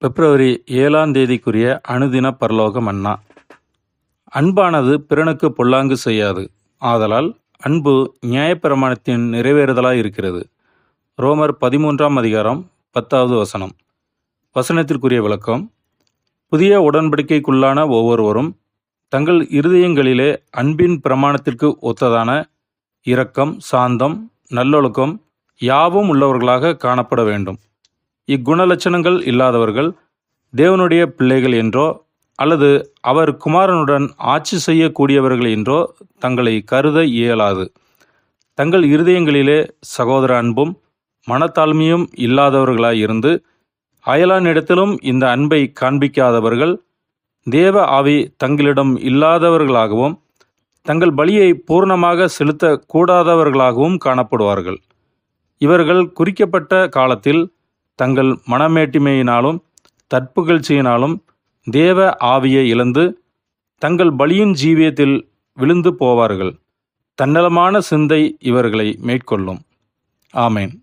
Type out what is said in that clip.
பிப்ரவரி 7ஆம் தேதிக்குரிய அனுதின பரலோக மன்னா. அன்பானது பிறனுக்கு பொல்லாங்கு செய்யாது, ஆதலால் அன்பு நியாயப்பிரமாணத்தின் நிறைவேறுதலாய் இருக்கிறது. ரோமர் 13ஆம் அதிகாரம் 10வது வசனம். வசனத்திற்குரிய விளக்கம்: புதிய உடன்படிக்கைக்குள்ளான ஒவ்வொருவரும் தங்கள் இருதயங்களிலே அன்பின் பிரமாணத்திற்கு ஒத்ததான இரக்கம், சாந்தம், நல்லொழுக்கம் யாவும் உள்ளவர்களாக காணப்பட வேண்டும். இக்குணலட்சணங்கள் இல்லாதவர்கள் தேவனுடைய பிள்ளைகள் என்றோ அல்லது அவர் குமாரனுடன் ஆட்சி செய்யக்கூடியவர்கள் என்றோ தங்களை கருத இயலாது. தங்கள் இருதயங்களிலே சகோதர அன்பும் மனத்தாழ்மையும் இல்லாதவர்களாயிருந்து அயலானிடத்திலும் இந்த அன்பை காண்பிக்காதவர்கள் தேவ ஆவி தங்களிடம் இல்லாதவர்களாகவும் தங்கள் பலியை பூர்ணமாக செலுத்த கூடாதவர்களாகவும் காணப்படுவார்கள். இவர்கள் குறிக்கப்பட்ட காலத்தில் தங்கள் மனமேட்டிமையினாலும் தற்புகழ்ச்சியினாலும் தேவ ஆவியை இழந்து தங்கள் பலியின் ஜீவியத்தில் விழுந்து போவார்கள். தன்னலமான சிந்தை இவர்களை மேற்கொள்ளும். ஆமேன்.